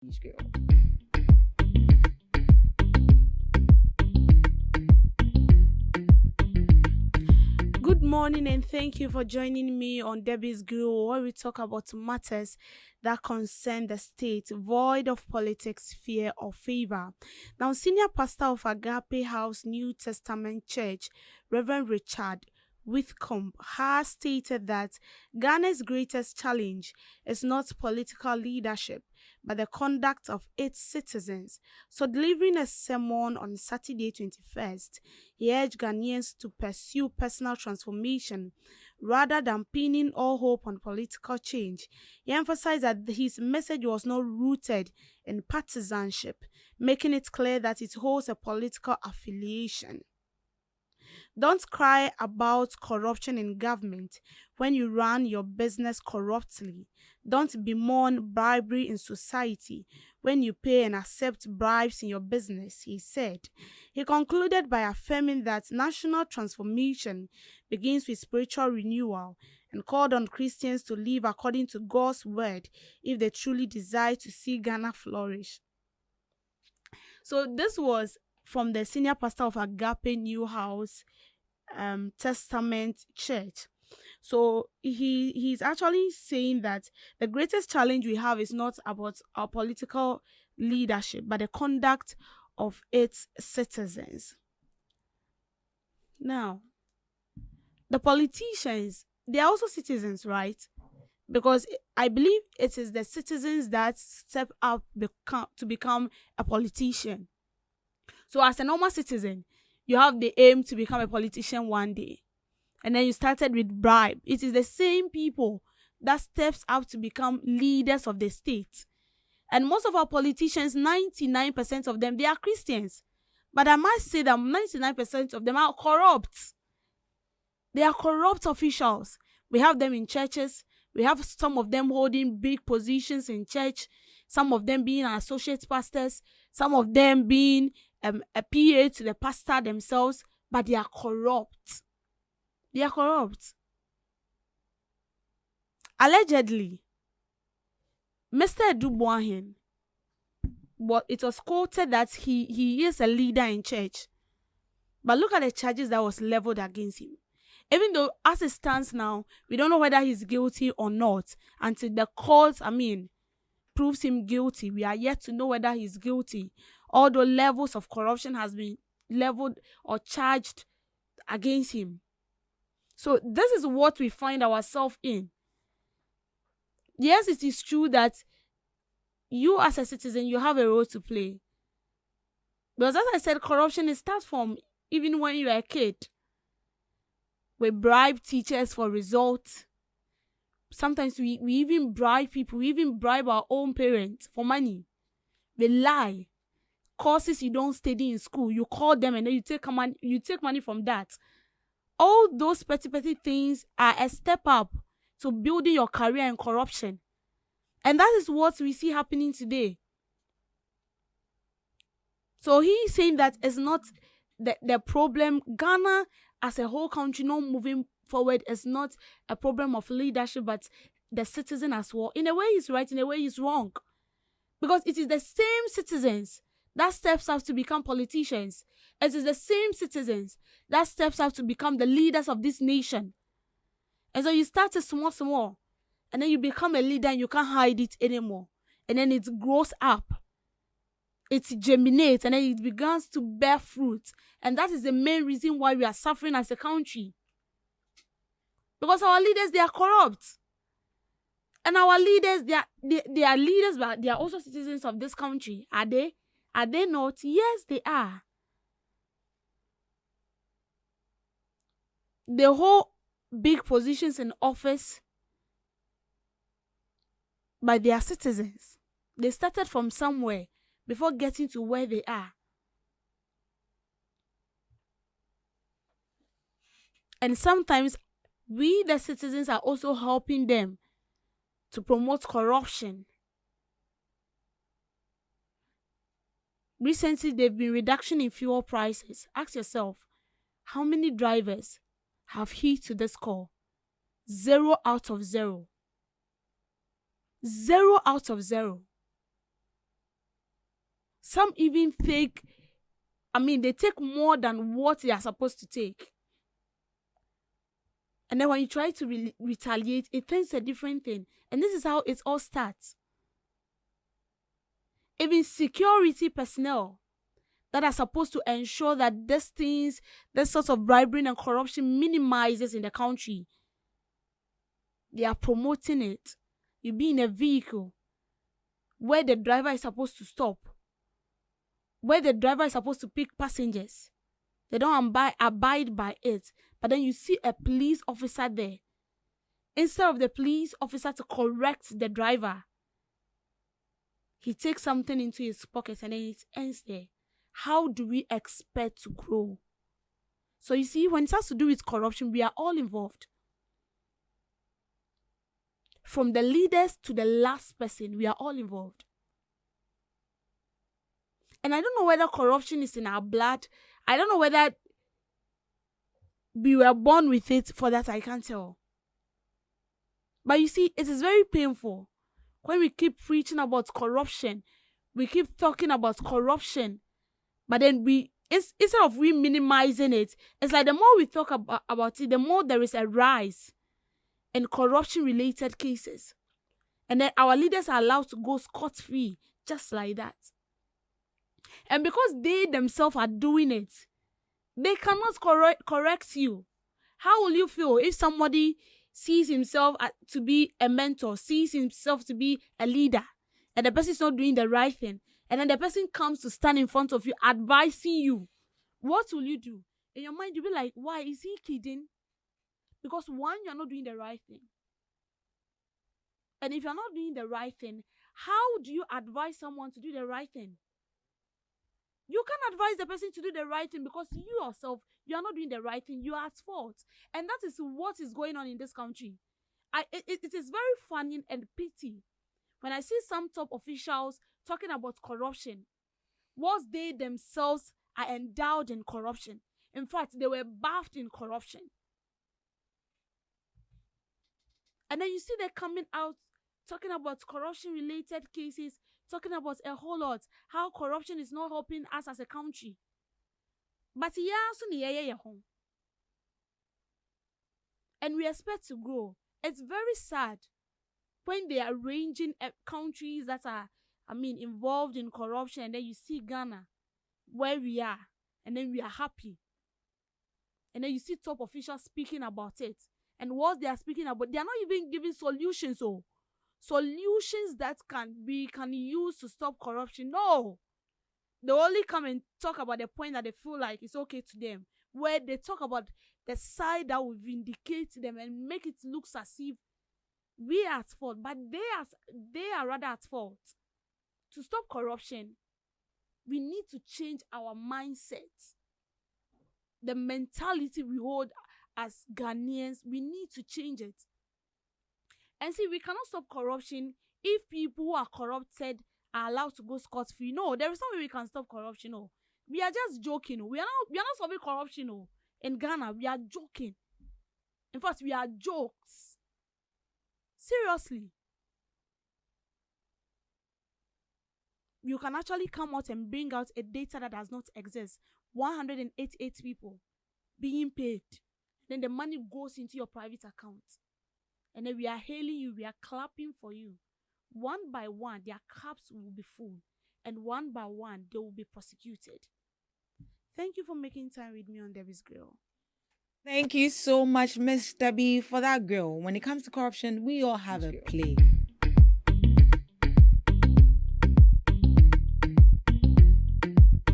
Girl. Good morning and thank you for joining me on Debbie's Grill, where we talk about matters that concern the state, void of politics, fear, or favor. Now, Senior Pastor of Agape House New Testament Church, Reverend Richard Whitcomb, has stated that Ghana's greatest challenge is not political leadership, but the conduct of its citizens. So, delivering a sermon on Saturday 21st, he urged Ghanaians to pursue personal transformation rather than pinning all hope on political change. He emphasized that his message was not rooted in partisanship, making it clear that it holds a political affiliation. Don't cry about corruption in government when you run your business corruptly. Don't bemoan bribery in society when you pay and accept bribes in your business, he said. He concluded by affirming that national transformation begins with spiritual renewal and called on Christians to live according to God's word if they truly desire to see Ghana flourish. So this was from the senior pastor of Agape New House Testament Church. So he's actually saying that the greatest challenge we have is not about our political leadership, but the conduct of its citizens. Now, the politicians, they are also citizens, right? Because I believe it is the citizens that step up to become a politician. So as a normal citizen, you have the aim to become a politician one day. And then you started with bribe. It is the same people that steps up to become leaders of the state. And most of our politicians, 99% of them, they are Christians. But I must say that 99% of them are corrupt. They are corrupt officials. We have them in churches. We have some of them holding big positions in church. Some of them being associate pastors. Some of them being a PA to the pastor themselves. But they are corrupt. They are corrupt. Allegedly, Mr. Dubois, it was quoted that he is a leader in church. But look at the charges that was leveled against him. Even though, as it stands now, we don't know whether he's guilty or not. Until the court, proves him guilty. We are yet to know whether he's guilty. Although levels of corruption has been leveled or charged against him. So this is what we find ourselves in. Yes, it is true that you as a citizen, you have a role to play. Because as I said, corruption starts from even when you are a kid. We bribe teachers for results. Sometimes we even bribe people. We even bribe our own parents for money. We lie. Courses you don't study in school, you call them and then you take money from that. All those petty things are a step up to building your career in corruption. And that is what we see happening today. So he's saying that it's not the problem. Ghana as a whole country not moving forward is not a problem of leadership, but the citizen as well. In a way he's right, in a way he's wrong. Because it is the same citizens that steps up to become politicians. It is the same citizens that steps up to become the leaders of this nation. And so you start a small, and then you become a leader and you can't hide it anymore. And then it grows up. It germinates and then it begins to bear fruit. And that is the main reason why we are suffering as a country. Because our leaders, they are corrupt. And our leaders, they are leaders, but they are also citizens of this country. Are they? Are they not? Yes, they are. They hold big positions in office, but they are citizens. They started from somewhere before getting to where they are. And sometimes we, the citizens, are also helping them to promote corruption. Recently, there have been reduction in fuel prices. Ask yourself, how many drivers have hit to this call? 0 out of 0. 0 out of 0. Some even take, they take more than what they are supposed to take. And then when you try to retaliate, it turns a different thing. And this is how it all starts. Even security personnel that are supposed to ensure that this sort of bribery and corruption minimizes in the country, they are promoting it. You be in a vehicle where the driver is supposed to stop, where the driver is supposed to pick passengers. They don't abide by it. But then you see a police officer there. Instead of the police officer to correct the driver, he takes something into his pocket and then it ends there. How do we expect to grow? So you see, when it has to do with corruption, we are all involved. From the leaders to the last person, we are all involved. And I don't know whether corruption is in our blood. I don't know whether we were born with it. For that, I can't tell. But you see, it is very painful when we keep preaching about corruption. We keep talking about corruption. But then instead of we minimizing it, it's like the more we talk about it, the more there is a rise in corruption-related cases. And then our leaders are allowed to go scot-free, just like that. And because they themselves are doing it, they cannot correct you. How will you feel if somebody sees himself to be a mentor, sees himself to be a leader, and the person is not doing the right thing, and then the person comes to stand in front of you advising you? What will you do? In your mind, you'll be like, why? Is he kidding? Because one, you're not doing the right thing. And if you're not doing the right thing, how do you advise someone to do the right thing? You can't advise the person to do the right thing because you yourself, you are not doing the right thing. You are at fault. And that is what is going on in this country. It is very funny and pity when I see some top officials talking about corruption, whilst they themselves are endowed in corruption. In fact, they were bathed in corruption. And then you see them coming out talking about corruption-related cases, talking about a whole lot, how corruption is not helping us as a country. But and we expect to grow. It's very sad when they are ranging countries that are, involved in corruption, and then you see Ghana, where we are, and then we are happy. And then you see top officials speaking about it. And what they are speaking about, they are not even giving solutions. Solutions that we can use to stop corruption. No. They only come and talk about the point that they feel like it's okay to them, where they talk about the side that will vindicate them and make it look as if we are at fault, but they are rather at fault. To stop corruption, we need to change our mindsets. The mentality we hold as Ghanaians, we need to change it. And see, we cannot stop corruption if people who are corrupted are allowed to go scot-free. No, there is no way we can stop corruption. No, we are just joking. We are not solving corruption. No, in Ghana, we are joking. In fact, we are jokes. Seriously. You can actually come out and bring out a data that does not exist. 188 people being paid. Then the money goes into your private account. And then we are hailing you, we are clapping for you. One by one, their cups will be full. And one by one, they will be prosecuted. Thank you for making time with me on Debbie's Grill. Thank you so much, Miss Debbie, for that, girl. When it comes to corruption, we all have a play.